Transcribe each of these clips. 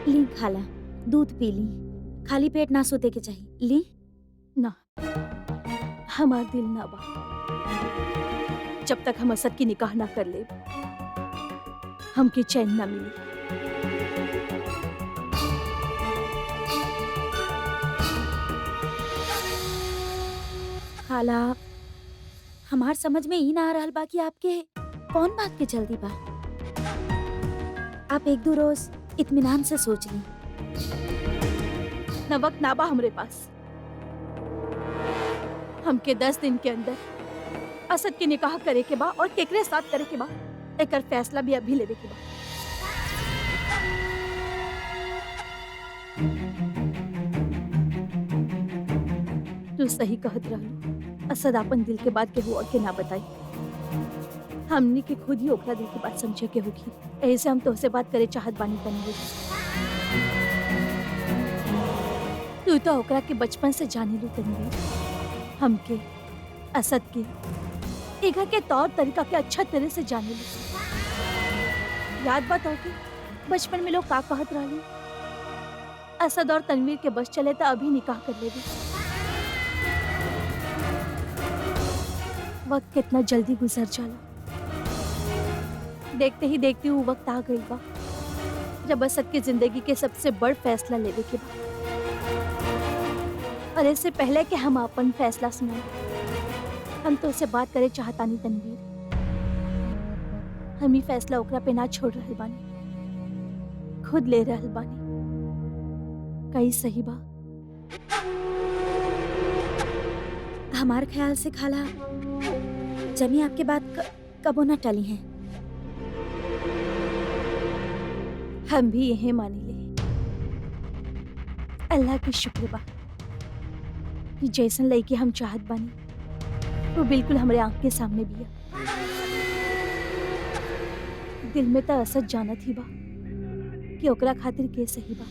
ली खाला, दूध पी ली। खाली पेट ना सोते के चाहिए। ली। ना, हमार दिल ना बा। जब तक हम असद की निकाह ना कर ले, हमके चैन ना मिली। खाला, हमार समझ में ही ना आ रहल बा कि आपके कौन बात के जल्दी बा। आप एक दो रोज इत्मीनान से सोच ली। न वक्त ना बा हमरे पास। हमके 10 दिन के अंदर असद की निकाह करे के बा और केकरे साथ करे के बा, एकर फैसला भी अभी लेवे के बा। तू सही कहत रहलू, असद अपन दिल के बात केहू और के ना बताई। हमनी के खुद ही ओकरा दिल की बात समझे के होगी। ऐसे हम तोहसे बात करे चाहत बानी तनवीर। तू तो ओकरा के बचपन से जाने लू तनवीर। हमके, असद के, एघा के तौर तरीका के अच्छा तरह से जाने लू। याद बात हो कि बचपन में लोग का कहत रहली, असद और तनवीर के बस चले तो अभी निकाह कर लेगी। वक्त कितना जल्दी गुजर जाला। देखते ही देखते वो वक्त आ गई बा जब असद की जिंदगी के सबसे बड़ फैसला लेवे के बा। और इससे पहले कि हम अपन फैसला सुनाए, हम तो उससे बात करे चाहतानी तनवीर। हम ही फैसला ओकरा पे ना छोड़ रहल बानी, खुद ले रहल बानी। कई सही बा। हमार ख्याल से खाला, जमी आपके बात कबो ना टली है। हम भी यही मानी ले। अल्लाह की शुक्र बा कि जैसन लड़की हम चाहत बानी वो बिल्कुल हमारे आंख के सामने भी है। दिल में तो असद जानत ही बा कि ओकरा खातिर के सही बा,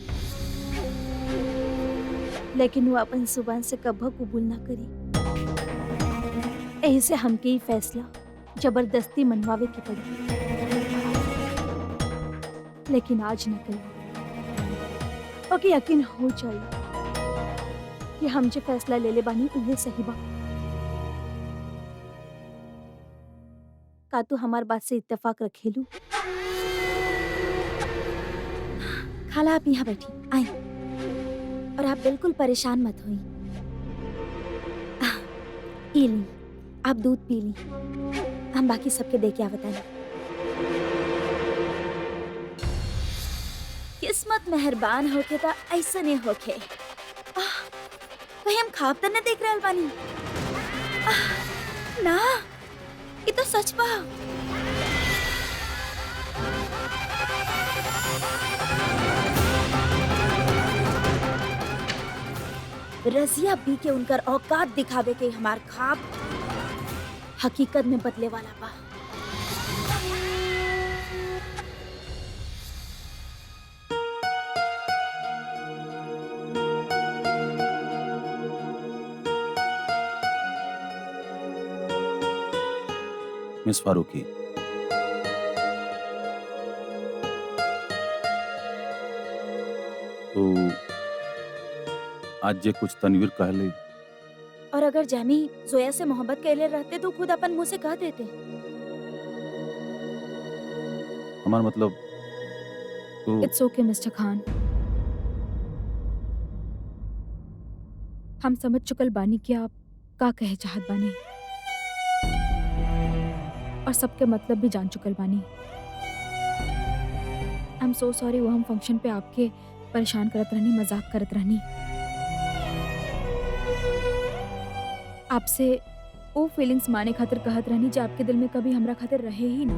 लेकिन वो अपन जुबान से कभी कबूल ना करी। ऐसे हमके ही फैसला जबरदस्ती मनवावे की पड़ी, लेकिन आज न करी। ओके यकीन हो जाए कि हम जो फैसला ले ले बानी उन्हें सही बा। का तू हमार बात से इत्तेफाक रखेलू? खाला, आप यहाँ बैठी आए, और आप बिल्कुल परेशान मत होई। ये ली, आप दूध पी ली। हम बाकी सबके दे के आवत आनी। किस्मत मेहरबान होके ता ऐसा नहीं होके। कहीं हम खाब त न देख रहल बानी। ना, ये तो सच बा। रजिया बी के उनकर औकात दिखावे के हमार खाब हकीकत में बदले वाला बा। मिस फारूकी, तो आज जे कुछ तनवीर कहले, और अगर जैमी जोया से मोहब्बत कैले रहते तो खुद अपन मुंह से कह देते। हमार मतलब तो इट्स ओके मिस्टर खान। हम समझ चुकल बानी कि आप का कहे चाहत बानी, और सबके मतलब भी जान चुकल बानी। आई एम सो सॉरी, वो हम फंक्शन पे आपके परेशान करत रहनी, मजाक करत रहनी। आपसे वो फीलिंग्स माने खातिर कहत रहनी जो आपके दिल में कभी हमरा खातिर रहे ही ना।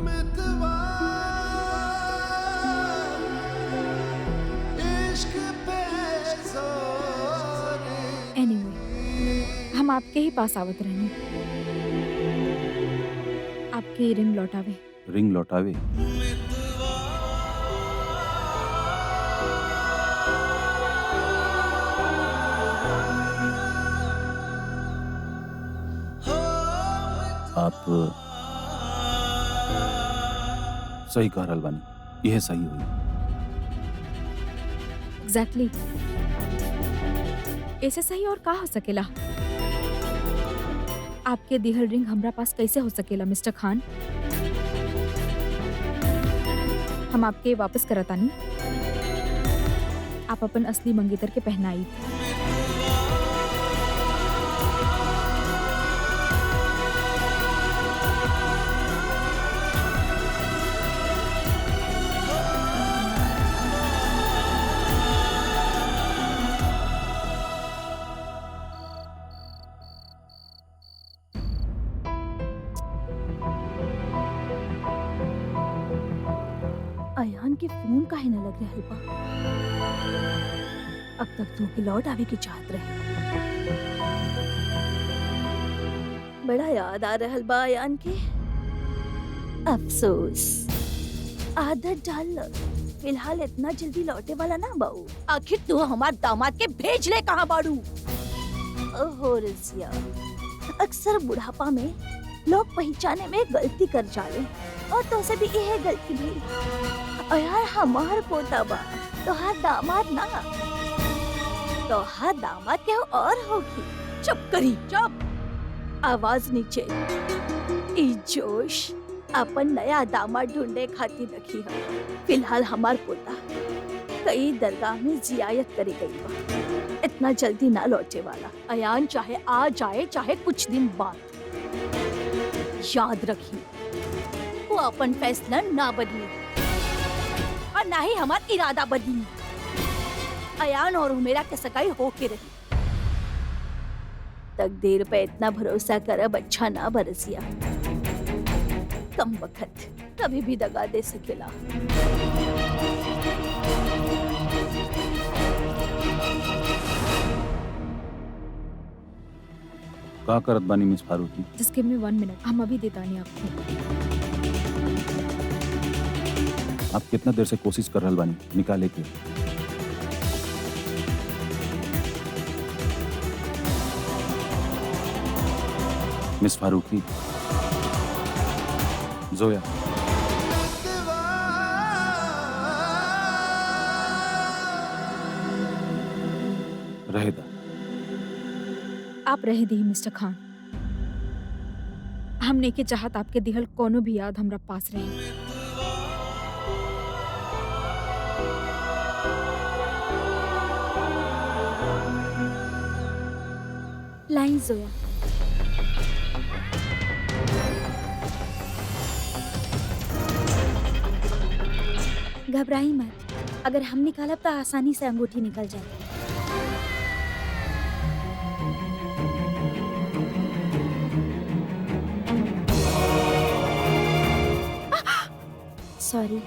एनीवे, हम आपके ही पास आवत रहनी। आपके रिंग लौटावे। रिंग लौटावे? आप सही कह रहल बानी, यह सही हुई। एग्जैक्टली ऐसे सही और का हो सकेला? आपके दिहल रिंग हमरा पास कैसे हो सकेला मिस्टर खान? हम आपके वापस करतानी। आप अपन असली मंगेतर के पहनाई। अयान के फोन काहे न लग रहल बा? अब तक तो के लौट आवे की चाहत रहे। बड़ा याद आ रहल बा अयान के। अफसोस आदत डाल ल। फिलहाल इतना जल्दी लौटे वाला ना बाऊ। आखिर तू हमार दामाद के भेज ले कहाँ बाड़ू? ओहो रजिया, अक्सर बुढ़ापा में लोग पहचाने में गलती कर जाले और तो से भी यह गलती भी। यार हमार पोता बा, तोहार दामाद ना। तोहार दामाद के और होगी। चुप करी, चुप। आवाज नीचे। ई जोश अपन नया दामाद ढूंढे खातिर रखी है। फिलहाल हमार पोता कई दरगाह में जियारत करे गई बा। इतना जल्दी ना लौटे वाला। अयान चाहे आ जाए चाहे कुछ दिन बाद। याद रखी, वो अपन फैसला ना बदली और ना ही हमारा इरादा बदली। अयान और हुमेरा के सगाई होके रही। तकदीर पे इतना भरोसा करब अच्छा ना बरसिया। कम वक्त कभी भी दगा दे सकेला। का करत बानी miss Farooqui? Just give me 1 minute, हम अभी देतानी आपको। आप कितना देर से कोशिश कर रहल बानी निकाले के? मिस फारूकी, जोया, रहेदा। आप रह दी मिस्टर खान। हमने के चाहत आपके दिहल कोनो भी याद हमरा पास रही। लाइन जोया। घबराई मत, अगर हम निकालब तो आसानी से अंगूठी निकल जाएगी। सॉरी।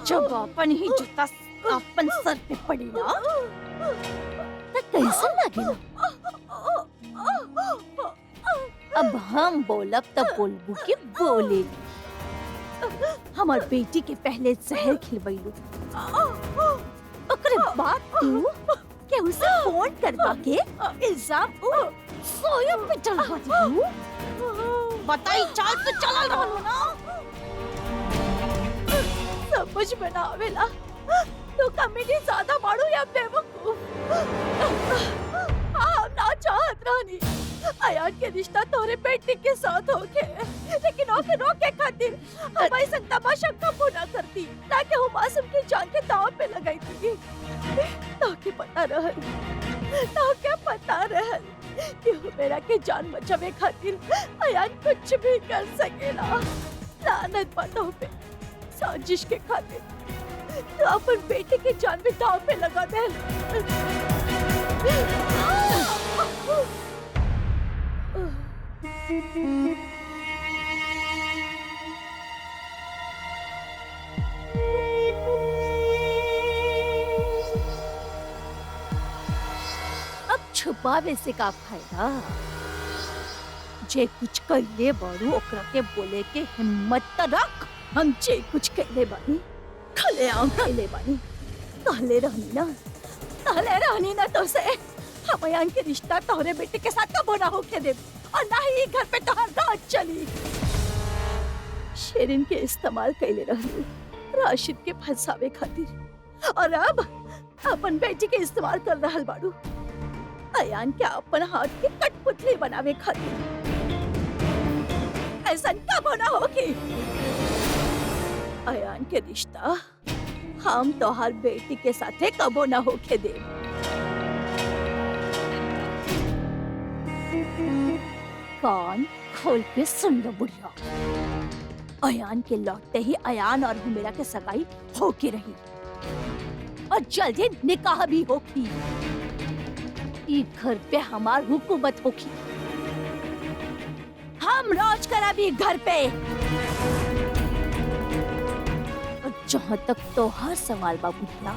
जब अपन ही जूता अपन सर पे पड़ी ना तो कैसा लगेला? अब हम बोलब तब बोलबू के बोले। हमार बेटी के पहले जहर खिलवैलू, ओकरे बाद तू के उसे फोन करवा के इल्जाम सोया पे चलवा दियो। बताई चाल तो चलल रहल ना। समझ में ना आवेला तो कमेटी ज्यादा मारू या बेवकूफ। हम ना चाहत रहनी अयान के रिश्ता तोरे बेटी के साथ होके, लेकिन ओके रोके खातिर हमारी संग तमाशा कब ना करती ताकि वो मासूम की जान के दांव पे लगाई थी। ताकि पता रहल कि मेरा के जान बचावे खातिर अयान कुछ भी कर सकेला। लानत बातों पे साजिश के खातिर तो अपन बेटे के जान भी दांव पे लगा दे। अब छुपावे से का फायदा? जे कुछ कइले बारू ओकरा के बोले के हिम्मत त रख। हम जे कुछ कइले बानी खले आम कइले बानी। कहले रहनी ना तो से हम अयान के रिश्ता तोहरे बेटे के साथ कबो ना होके दे और ना ही घर पे तोहर राज चली। शेरिन के इस्तेमाल कइले रहनी राशिद के फंसावे खातिर और अब अपन बेटी के इस्तेमाल कर रहल बाड़ू अयान के अपन हाथ के कठपुतली बनावे खातिर। ऐसा कबो ना होगी। अयान के रिश्ता हम तोहर बेटी के साथे कबो ना होके दे। कान खोल के सुन लो बुढ़िया। अयान के लौटते ही अयान और हुमेरा के सगाई होके रही और जल्दी निकाह भी होगी। ई घर पे हमार हुकूमत होगी। हम राज करा भी घर पे। और जहाँ तक तो हर सवाल बाबूला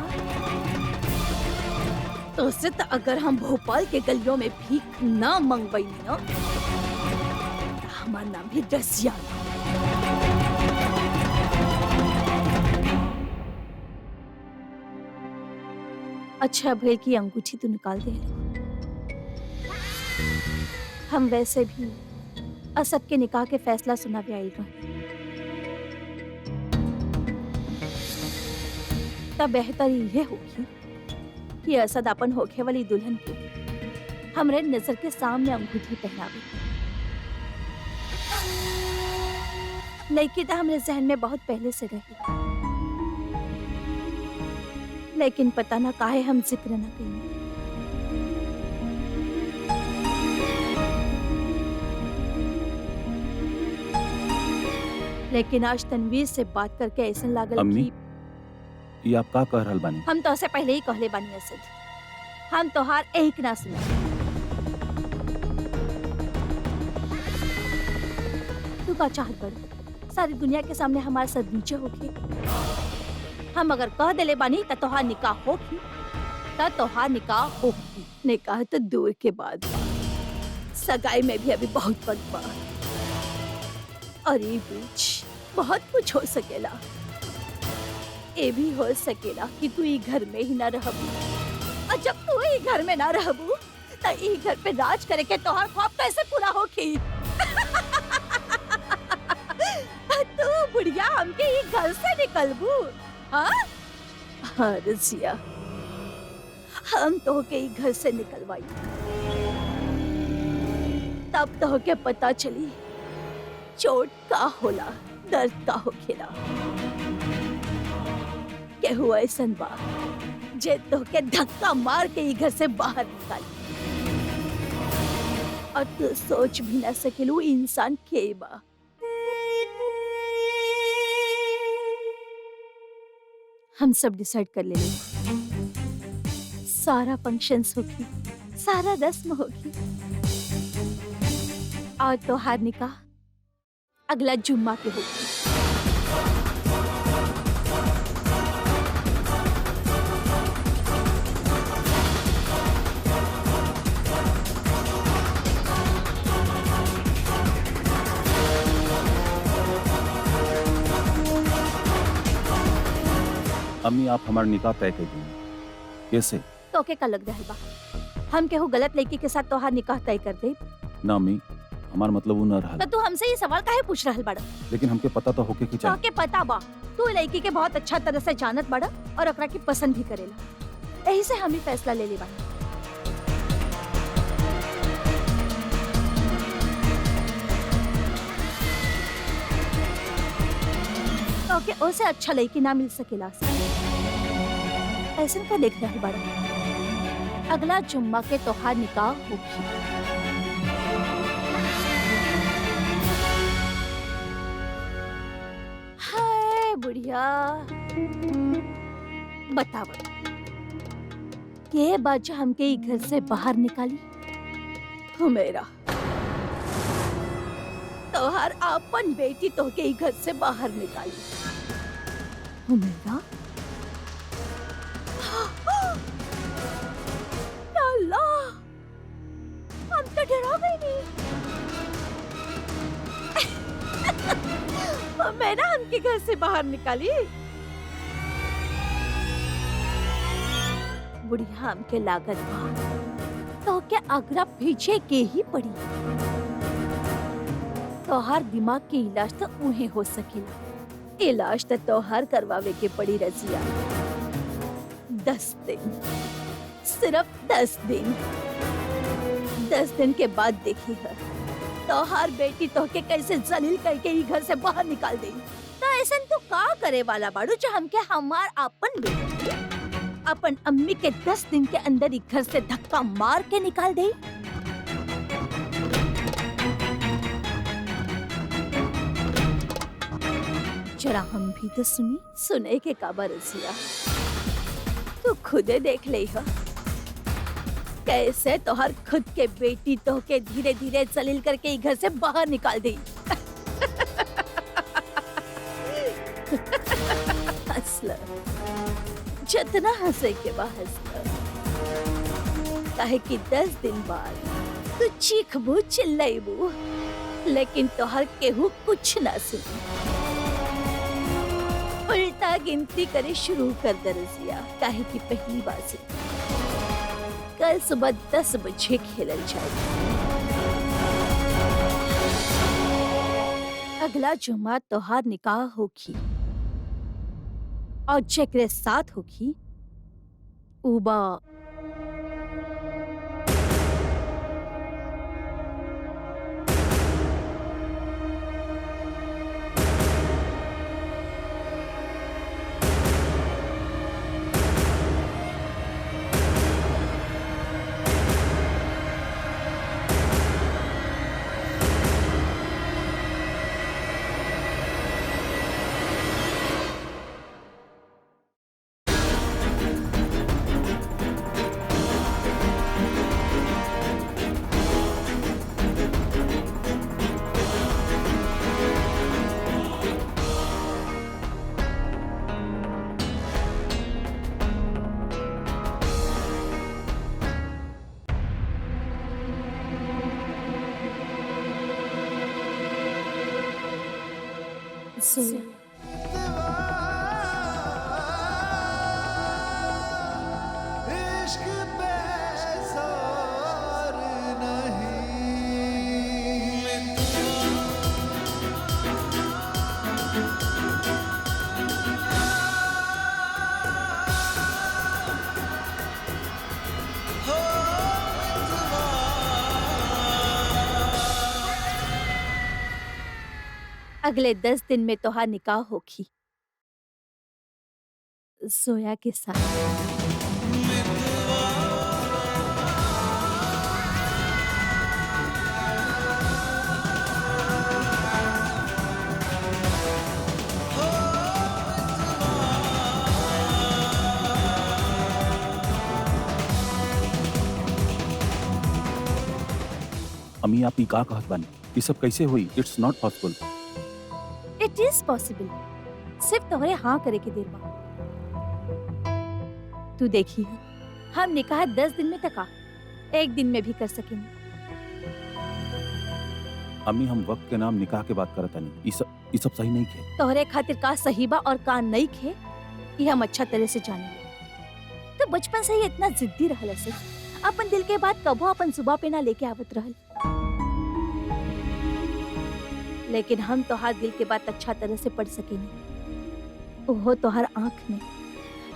तो से तो अगर हम भोपाल के गलियों में भीख ना मंगवाई ना तो हमारा नाम भी रसिया। अच्छा भेल की अंगूठी तू निकाल दे। हम वैसे भी असद के निकाह के फैसला सुनावे आएगा। तब बेहतर ये होगी कि असद अपन होखे वाली दुल्हन को हमरे नजर के सामने अंगूठी पहनावे। लड़की तो हमरे जहन में बहुत पहले से रही, लेकिन पता ना काहे हम जिक्र न करें। लेकिन आज तनवीर से बात करके ऐसा लागल अम्मी, कि ये आप का कह रहल बानी? हम तो से पहले ही कहले बानी असद, हम तोहार एक ना सुना। तू का चाहत बड़ सारी दुनिया के सामने हमारे सर नीचे होके? हम अगर कह देले बानी त तोहार निकाह होगी, त तोहार निकाह होगी। निकाह तो दूर के बाद, सगाई में भी अभी बहुत वक्त बा और ये बीच बहुत कुछ हो सकेला। ये भी हो सकेला कि तू ई घर में ही ना रहबू, और जब तू ई घर में ना रहबू त ई घर पे राज करे के तोहार ख्वाब कैसे पूरा होगी? तू बुढ़िया हमके ई घर से निकलबू? हाँ रसिया, हम तो के ई घर से निकलवाई तब तो के पता चली चोट का होला, दर्द का होखेला। केहू ऐसन बा जे तो के धक्का मार के ई घर से बाहर निकाली, और तू सोच भी ना सकेलू इंसान के बा। हम सब डिसाइड कर ले सारा फंक्शंस होगी, सारा रस्म होगी, और तो हार निकाह अगला जुम्मा के होगी। अम्मी, आप हमारा निकाह तय कर देंगे कैसे? तो के का लग रहा बा हम केहू गलत लड़की के साथ तोहार निकाह तय कर दे? ना अम्मी, हमारा मतलब वो न रहा। तो तू हमसे ये सवाल काहे पूछ रहल बड़ा? लेकिन हमके पता तो होके कि तो चाहिए। के पता बा तू लड़की के बहुत अच्छा तरह से जानत बड़ा और ओकरा के पसंद भी करेला, यही से हम ही फैसला ले ले बानी। तो के ओसे अच्छा लड़की ना मिल सकेला। ऐसा का देख रहल बड़ा? अगला जुम्मा के तोहार निकाह होगी। रजिया बताव के बात जो हमके ई घर से बाहर निकाली हुमेरा तोहार अपन बेटी तोहके ई घर से बाहर निकाली हुमेरा अल्लाह हम तो डरा गए नहीं हुमेरा हमके घर से बाहर निकाली बुढ़िया हमके लागत बा तो क्या आगरा पीछे के ही पड़ी तोहार दिमाग के इलाज तो उन्हें हो सकेला इलाज तो तोहार करवावे के पड़ी रजिया 10 दिन सिर्फ 10 दिन 10 दिन के बाद देखी है तोहार बेटी तोहके कैसे जलील करके ही घर से बाहर निकाल देई तो ऐसा तू का करे वाला बाड़ू जो हमके हमार अपन बेटी अपन अम्मी के 10 दिन के अंदर ही घर से धक्का मार के निकाल दे जरा हम भी तो सुने के काबा रसिया तू खुदे देख ले हा कैसे तोहर खुद के बेटी तो के धीरे धीरे जलील करके ही घर से बाहर निकाल दी असला जितना हंसे के बाहर काहे कि 10 दिन बाद तू चीखबू चिल्लाईबू लेकिन तोहर केहू कुछ ना सुनी उल्टा गिनती करे शुरू कर दरजिया काहे कि पहली बार से कल सुबह 10 बजे खेलल जाए अगला जुम्मा तोहार निकाह होगी और जेकरे साथ होगी उबा इश्क बेजार नहीं हो अगले 10 दिन में तोहार निकाह होगी जोया के साथ अम्मी आप ही का कहत बानी ये सब कैसे हुई it's not possible it is possible सिर्फ तोहरे हाँ करे के देर बा तू देखी है हम निकाह 10 दिन में तका 1 दिन में भी कर सकेंगे अम्मी हम वक्त के नाम निकाह के बात करत नहीं ये सब सही नहीं खे तोहरे खातिर का सही बा और का नहीं खे ये हम अच्छा तरह से जाने तो बचपन से ही इतना जिद्दी रहल से अपन दिल के बात कबो अपन सुबह पे ना लेके आवत रहल लेकिन हम तोहार दिल के बात अच्छा तरह से पढ़ सकेनी ओहो तोहार आंख में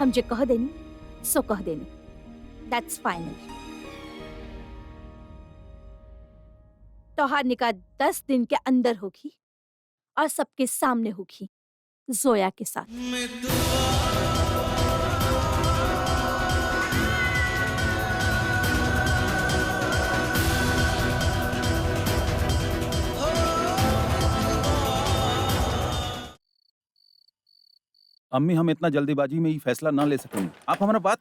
हम जे कह देनी सो कह देनी दैट्स फाइनल तोहार निकाह 10 दिन के अंदर होगी और सबके सामने होगी जोया के साथ अम्मी हम इतना जल्दीबाजी में ये फैसला ना ले सकेंगे। आप हमारा बात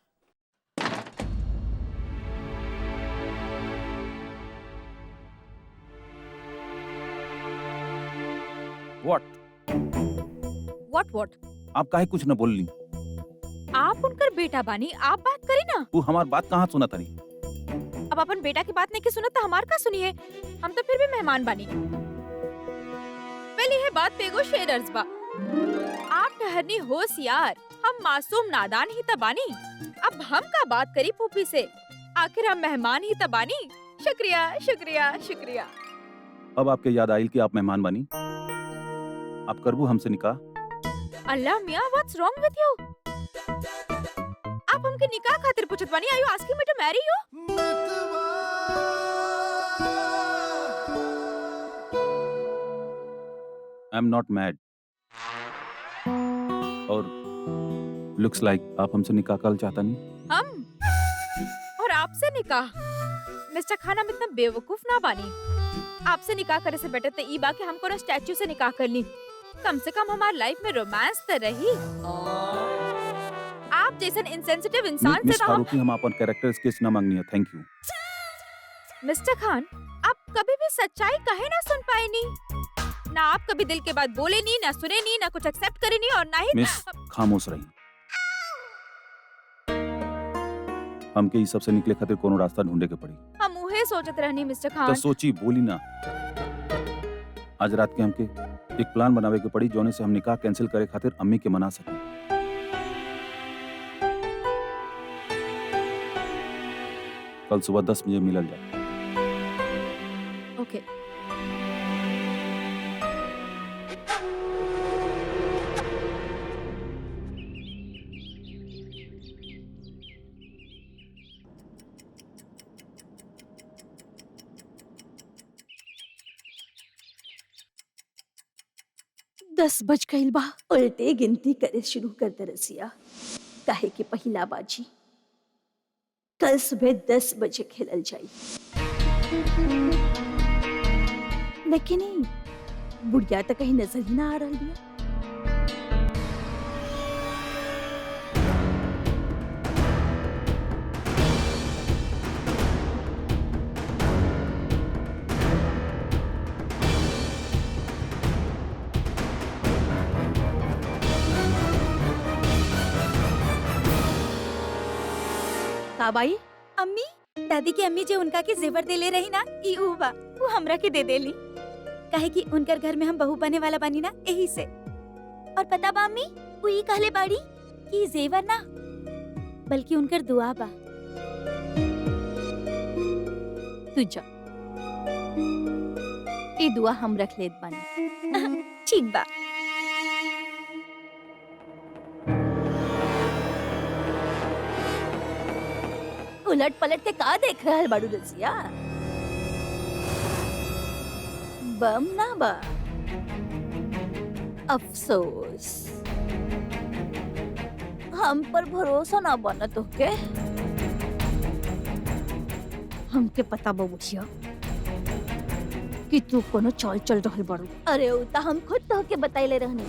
व्हाट व्हाट आप काहे कुछ न बोल ली? आप उनकर बेटा बानी, आप बात करी ना। तू हमार बात कहाँ सुना तनी? अब अपन बेटा की बात नहीं की सुनत तो हमार का सुनिए। हम तो फिर भी मेहमान बानी। पहली है बात पेगो शेरर्स बा। आप ठहरनी होशियार, हम मासूम नादान ही तबानी। अब हम का बात करी फूफी से, आखिर हम मेहमान ही तबानी। शुक्रिया शुक्रिया शुक्रिया। अब आपके याद आइल कि आप मेहमान बनी। आप करबू हमसे निकाह? अल्लाह मियां, व्हाट्स रॉन्ग विद यू? आप हमके निकाह खातिर पूछत बानी? Are you asking me to marry you? I am not mad. और लुक्स लाइक आप हमसे निकाह करना चाहता नहीं। हम और आपसे निकाह? मिस्टर खान, हम इतना बेवकूफ ना बानी। आपसे निकाह करे से बेटर तो ई बा कि हम कोनो स्टैच्यू से निकाह कर ली। कम से कम हमार लाइफ में रोमांस तो रही। आप जैसन इनसेंसिटिव इंसान से मिस तो हम... फारूकी, हम अपन कैरेक्टर स्केच ना मांगनी है। Thank you. मिस्टर खान, आप कभी भी सच्चाई कहे ना सुन पाए नहीं। ना आप कभी दिल के बात बोले नहीं, ना सुने नहीं, ना कुछ एक्सेप्ट करे नहीं, और ना ही मिस खामोश रही। हमके इस सबसे निकले खातिर कोनो रास्ता ढूंढे के पड़ी। हम उहे सोचत रहनी मिस्टर तो खान। सोची बोली ना। आज रात के हमके एक प्लान बनावे के पड़ी जोने से हम निकाह कैंसिल करे खातिर अम्मी के मना सकें। कल सुबह 10 बजे मिलल जाए। ओके। दस बज गईल बा। उल्टे गिनती करे शुरू कर दे रसिया। काहे कि पहिला बाजी कल सुबह 10 बजे खेलल जाई। लेकिन ई बुढ़िया तो कहीं नजर ही ना आ रही है। बाई, अम्मी, दादी की अम्मी जो उनका के जेवर दे ले रही ना, ई ऊ बा, वो हमरा के दे देली। काहे कि उनकर घर में हम बहू बने वाला बानी ना, यही से। और पता बा अम्मी, वो ई कहले बाड़ी कि जेवर ना बल्कि उनकर दुआ बा। तू जा, ई दुआ हम रख लेत बानी। ठीक बा। उलट पलट के का देख रहल बाड़ू रसिया? बम ना बा, अफसोस हम पर भरोसा ना बना तोहके। हमके पता बा बुढ़िया कि तू कोनो चल चल रहल बाड़ू। अरे उ त हम खुद तोहके बताइले रहनी।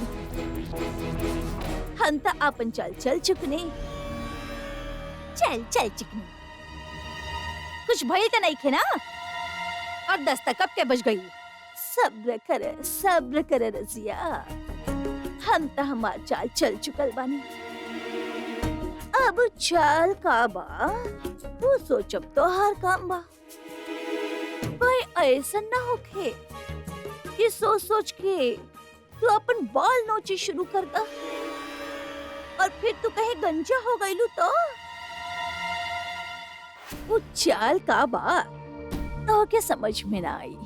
हम त अपन चल चल चुकने। चल चल चुकने। कुछ भइल त नहीं खे ना? और 10 तक कब के बज गई? सब्र करे रसिया। हम त हमार चाल चल चुकल बानी। अब चाल का बा तू सोचब तो हर काम बा। कोई ऐसा ना होखे कि सोच सोच के तू अपन बाल नोचे शुरू कर दा और फिर तू कहीं गंजा हो गईलू तो वो चाल का बा तो के समझ में ना आई।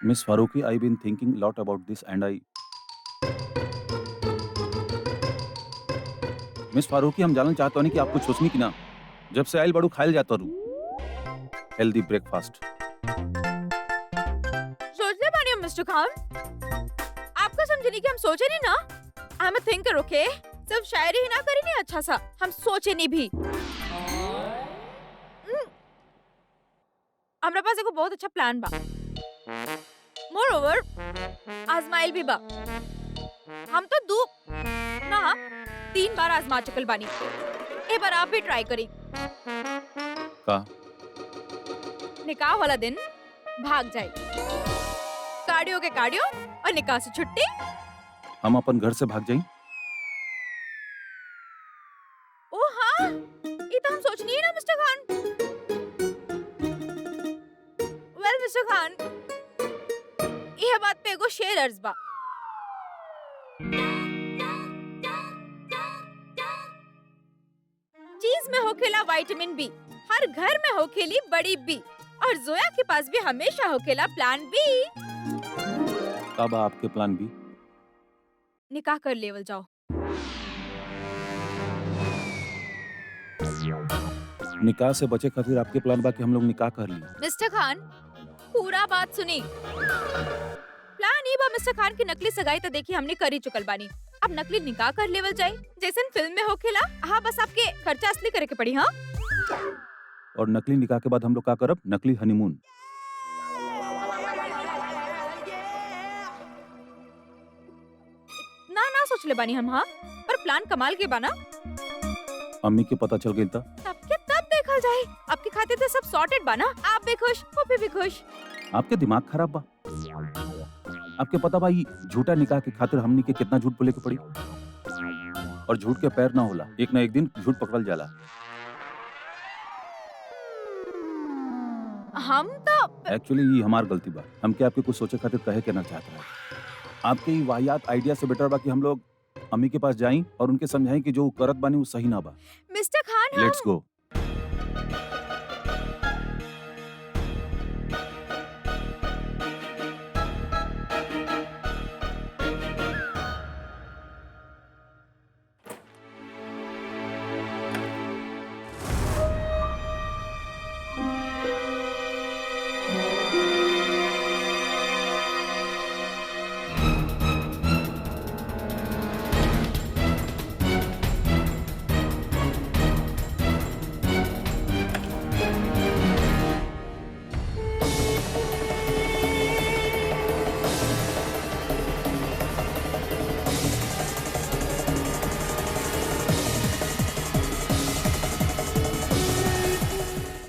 Miss Farooqi, I've been thinking a lot about this and miss Farooqui, हम जानना चाहते हैं कि आपको सोचनी की ना, जब से आयल बड़ू खायल जाता रू हेल्दी ब्रेकफास्ट। सोच ले बानी मिस्टर खान, आपका समझने की हम सोचे नहीं ना। I am a thinker, okay? सिर्फ शायरी ही ना करी नहीं, अच्छा सा हम सोचे नहीं भी। हमारे पास एक बहुत अच्छा प्लान बा। मोर आजमाइल भी बा। हम तो 2 ना 3 बार आजमा चुकल बानी। एक बार आप भी ट्राई करी। का निकाह वाला दिन भाग जाए, कार्डियो के कार्डियो और निकाह से छुट्टी। हम अपन घर से भाग जाई? ओ हाँ, ये तो हम सोचनी है ना mister Khan. Well mister Khan, यह बात पे एगो शेर अर्ज बा। चीज में होखेला विटामिन बी, हर घर में होखेली बड़ी बी, और जोया के पास भी हमेशा होखेला प्लान बी। का बा आपके प्लान बी? निकाह कर लेवल जाओ। निकाह से बचे खातिर आपके प्लान बा कि हम लोग निकाह कर ली? मिस्टर खान, पूरा बात सुनी। प्लान ये बा मिस्टर खान की नकली सगाई तो देखी हमने करी चुकल बानी। अब नकली निकाह कर लेवल जाए, जैसे फिल्म में होखेला। हाँ, बस आपके खर्चा असली करे के पड़ी। हाँ, और नकली निकाह के बाद हम लोग का करब? नकली हनीमून। ना सोच ले बानी हम। हाँ, पर प्लान कमाल के बाना। अम्मी के पता चल गई था तब के तब देखल जाए। आपके खाते से सब सॉर्टेड बाना। आप भी खुश, पप्पी भी खुश। आपके दिमाग खराब बा। आपके पता बा ई झूठा निकाह के खातिर हमनी के कितना झूठ बोले के पड़ी? और झूठ के पैर ना होला, एक ना एक दिन झूठ पकड़ल जाला। हम तो एक्चुअली ये हमार गलती बा। हमके आपके कुछ सोचे खातिर कहे के ना चाहता है। आपके ये वाहियात आइडिया से बेटर बा कि हम लोग अम्मी के पास जाएं और उनके समझाएं कि जो करत बानी वो सही ना बा। Mister Khan, let's go.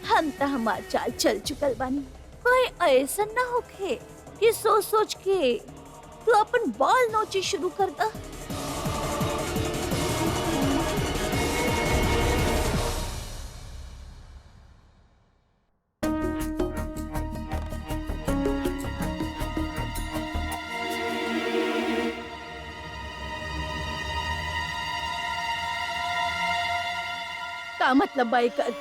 हम तो हमार चाल चल चुकल बानी। कोई ऐसा ना होखे कि सोच सोच के तू अपन बाल नोची शुरू कर दा। का मतलब बाई कर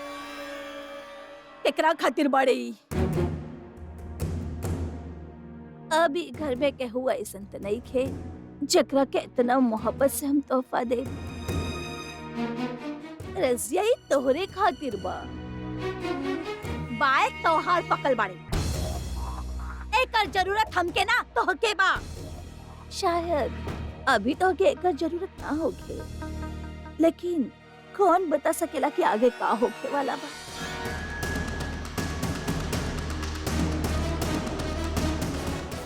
एकरा खातिर बाड़े? अभी घर में केहू ऐसन त नहीं खे जकरा के इतना मोहब्बत से हम तोहफा दे। रसिया ही तोहरे खातिर बा। बाय तोहार पकल बाड़े, एकर जरूरत हमके ना तोहके बा। शायद अभी तोहके एकर जरूरत ना होखे, लेकिन कौन बता सकेला कि आगे का होखे वाला बा।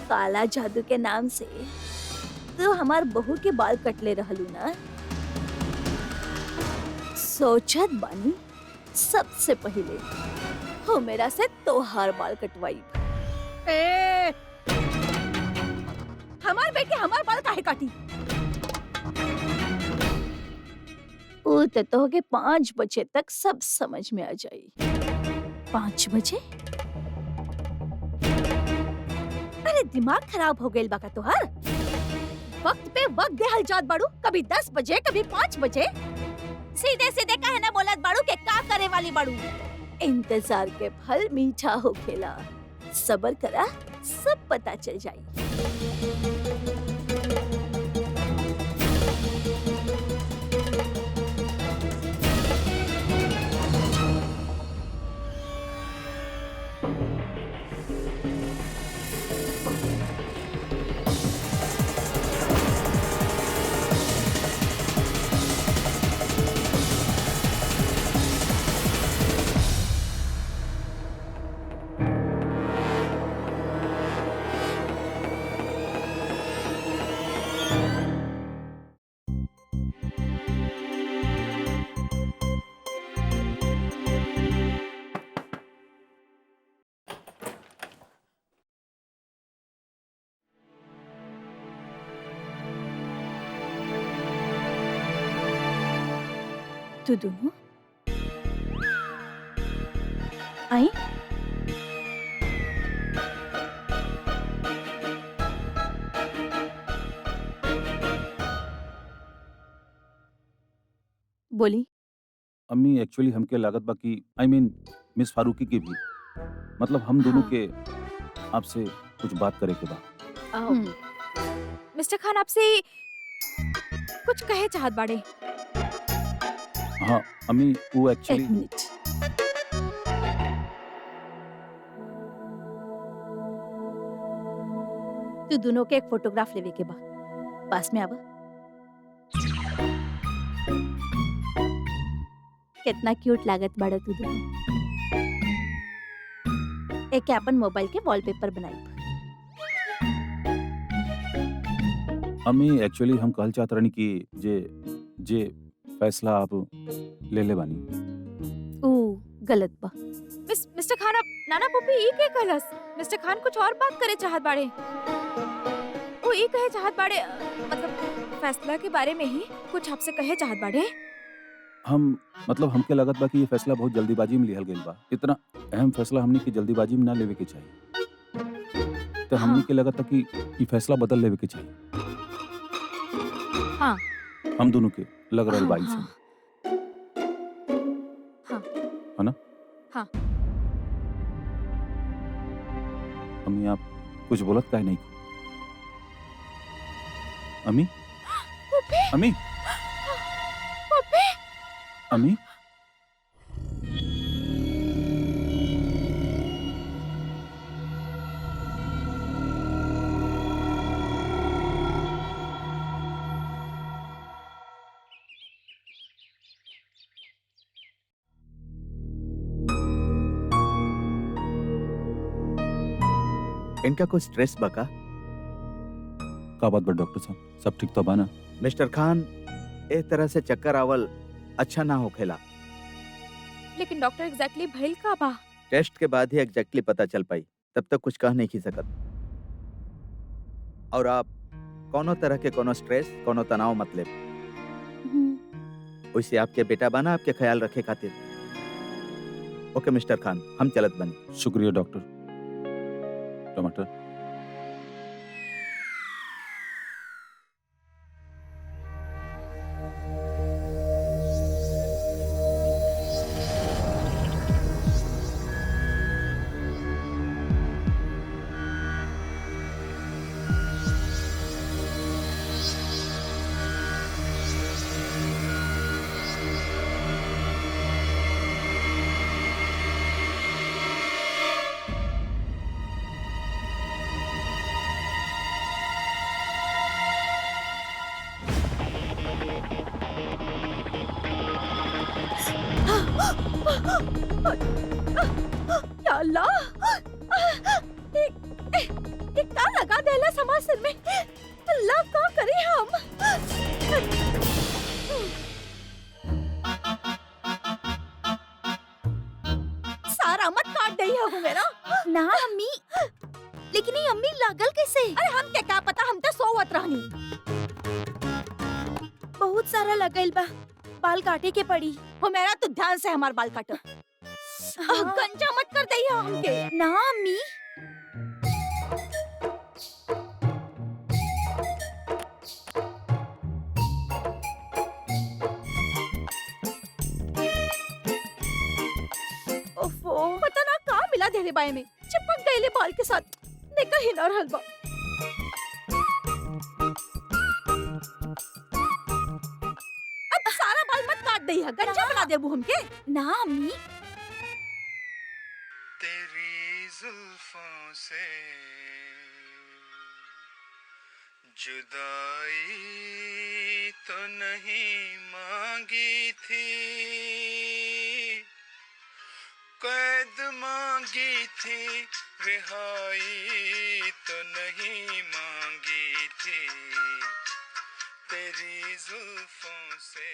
काला जादू के नाम से तो हमार बहू के बाल कटले रहलू ना। सोचत बानी सबसे पहले हो मेरा से तोहार बाल कटवाई। ए, हमार बेटे हमार बाल काहे काटी? वो तो के 5 बजे तक सब समझ में आ जाई। 5 बजे? अरे दिमाग खराब हो गइल बा का तोहार? वक्त पे वक्त देहल जात बाड़ू, कभी 10 बजे कभी 5 बजे। सीधे सीधे काहे ना बोलत बाड़ू के का करे वाली बाड़ू? इंतजार के फल मीठा होखेला, सबर करा सब पता चल जाई। तू दोनों आई। बोली। अम्मी एक्चुअली हमके लागत बा कि मिस फारूकी की भी मतलब हम दोनों हाँ। के आपसे कुछ बात करे के बा। हम्म, मिस्टर खान आपसे कुछ कहे चाहत बाड़े। हाँ अम्मी वो एक एक्चुअली मिनट। तू दोनों के एक फोटोग्राफ लेवे के बा। पास में आवा। कितना क्यूट लागत बाड़ा तू दोनों। एक अपन मोबाइल के वॉलपेपर बनाई। अम्मी एक्चुअली हम कहल चाहत रहनी कि जे जे फैसला आप ले बानी। ओ गलत बा। मिस्टर खान अब नाना पुपी ई के कहलस। मिस्टर खान कुछ और बात करे चाहत बाड़े। वो ई कहे चाहत बाड़े मतलब फैसला के बारे में ही कुछ आपसे कहे चाहत बाड़े। हम मतलब हमके लागत बा कि ये फैसला बहुत जल्दीबाजी में लिहल गइल बा। इतना अहम फैसला हमनी के जल्दीबाजी में ना लेवे के चाहिए। तो हमनी के लागत कि ये फैसला बदल लेवे के चाहिए। हाँ। हम दोनों के लग रहल हाँ, बाई से। हाँ। हाँ। है ना? हाँ। अम्मी आप कुछ बोलत काहे नहीं? अम्मी? पुपी अम्मी? पुपी अम्मी? इनका कोई स्ट्रेस बका? का बात बा डॉक्टर साहब? सब ठीक तो बा ना? मिस्टर खान ए तरह से चक्कर आवल अच्छा ना होखेला। लेकिन डॉक्टर एग्जैक्टली भइल का बा? टेस्ट के बाद ही एग्जैक्टली पता चल पाई। तब तक कुछ कह नहीं की सकत। और आप कोनो तरह के कोनो स्ट्रेस कोनो तनाव मत ले। वैसे आपके बेटा बना आपके ख्याल रखे खातिर। ओके मिस्टर खान हम चलत बनी। शुक्रिया डॉक्टर। टमाटर। या अल्लाह! एक का लगा देला समाज सिर में। अल्लाह का करे हम। सारा मत काट दई हो मेरा। ना अम्मी, लेकिन ये अम्मी लागल कैसे? अरे हम के क्या पता, हम तो सोवत रहनी। बहुत सारा लगल बा, बाल काटे के पड़ी। हो मेरा तो ध्यान से हमार बाल काटो। हाँ। गंजा मत कर दई हो हमके। ना अम्मी, ओफो, पता ना का मिला देरे बाय में। चिपक गईले बाल के साथ। देखा ही ना रहल बा। अब सारा बाल मत काट दई है, गंजा बना देबू हमके। ना अम्मी, तेरी जुल्फों से जुदाई तो नहीं मांगी थी, कैद मांगी थी, रिहाई तो नहीं मांगी थी, तेरी जुल्फों से।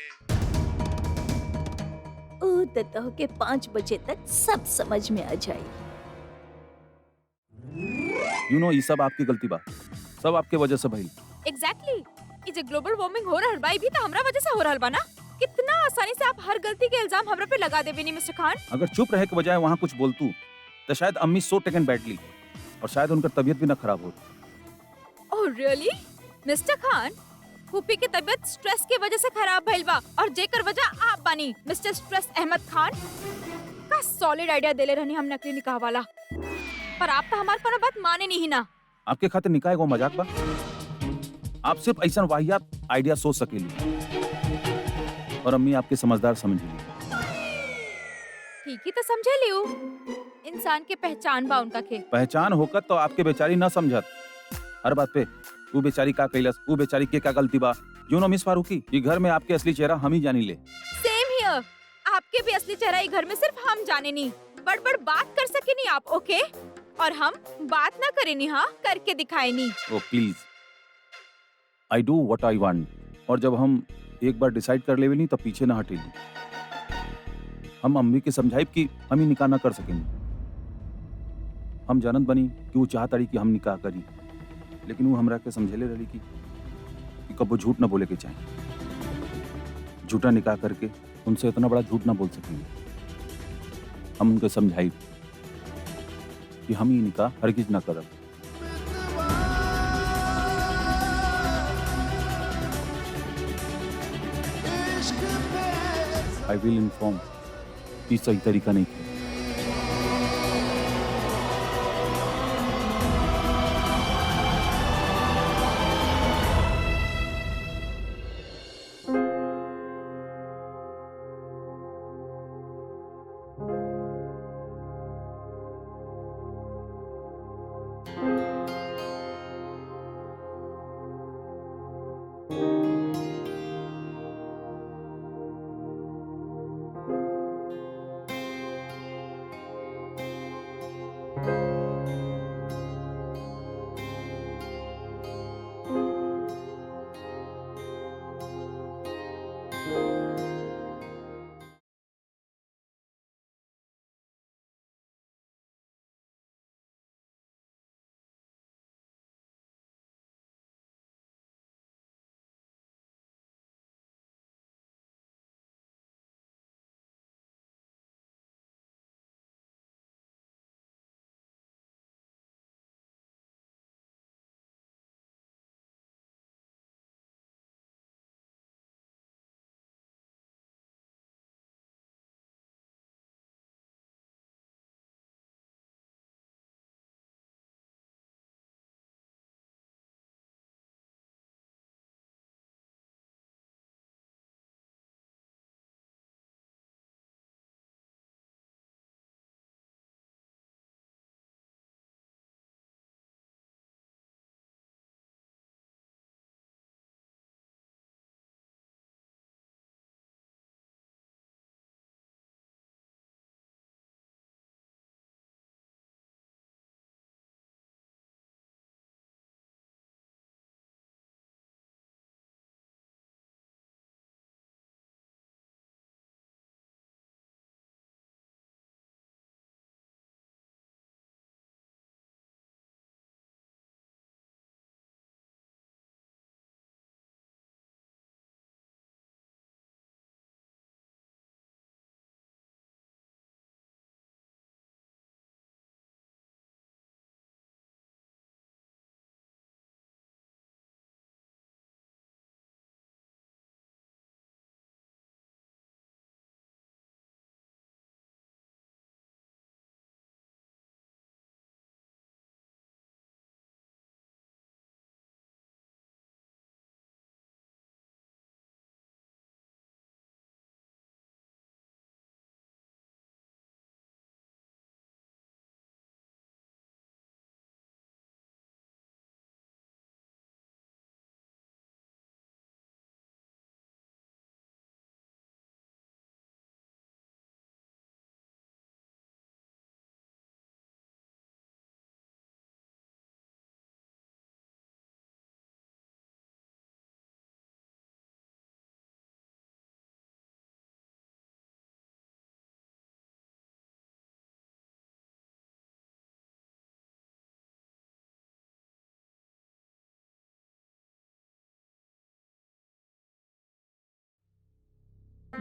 ओ तो के 5 बजे तक सब समझ में आ जाए। यू नो ये सब आपकी गलती बा। सब आपके वजह से भइल। एग्जैक्टली। ये जो ग्लोबल वार्मिंग हो रहल बा ई भी तो हमरा वजह से हो रहल बा ना। कितना आसानी से आप हर गलती के इल्जाम हमरा पे लगा देबे नहीं मिस्टर खान। अगर चुप रहे के बजाय वहाँ कुछ बोलतू तो शायद अम्मी सो टेकन बैडली और शायद उनका तबीयत भी ना खराब हो। ओह रियली मिस्टर खान, फूफी की तबीयत स्ट्रेस की वजह से खराब भइल बा और जेकर वजह आप बानी मिस्टर स्ट्रेस अहमद खान। का सॉलिड आइडिया देले रहनी हम नकली निकाह वाला, पर आप तो हमार कोनो बात माने नहीं ना। आपके खातिर निकाह एगो मजाक बा? आप सिर्फ ऐसा वाहियात आइडिया सोच सकेली और अम्मी आपके समझदार समझेली। ठीक ही तो समझे लियो, इंसान के पहचान बा उनका के। पहचान होकर तो आपके बेचारी ना समझत हर बात पे वो बेचारी का कैलस, वो बेचारी के क्या गलती बा। यू नो मिस फारूकी, ये घर में आपके असली चेहरा हम ही जानी ले। सेम हियर, आपके भी असली चेहरा ये घर में सिर्फ हम जाने नहीं। बड़ बात कर सके नहीं आप, ओके? और हम बात ना करे नहीं, हाँ करके दिखाए नहीं। Oh please, I do what I want. और जब हम एक बार डिसाइड कर लेवे नहीं तो पीछे ना हटेली। हम अम्मी के समझाइब कि हम ही निकाह ना कर सकेंगे। हम जानत बनी कि वो चाहत कि हम निकाह करी, लेकिन वो हमरा के समझेले रही कि कबो झूठ ना बोले के चाहे। झूठा निकाह करके उनसे इतना बड़ा झूठ ना बोल सकेंगे। हम उनको समझाई कि हम ही निकाह हरगिज ना करब। आई विल इन्फॉर्म कि सही तरीका नहीं है।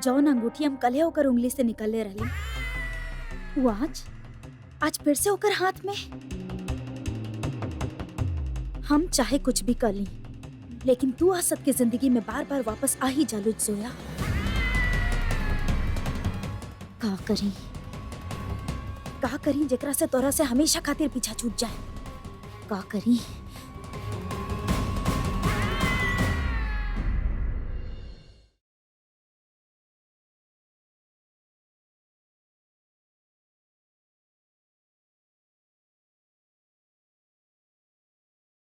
जौन अंगूठी हम कल होकर उंगली से निकलले रही वो आज फिर से होकर हाथ में। हम चाहे कुछ भी कर ली लेकिन तू असद की जिंदगी में बार बार वापस आ ही जालू जोया। का करी जेकरा से तोरा से हमेशा खातिर पीछा छूट जाए। का करी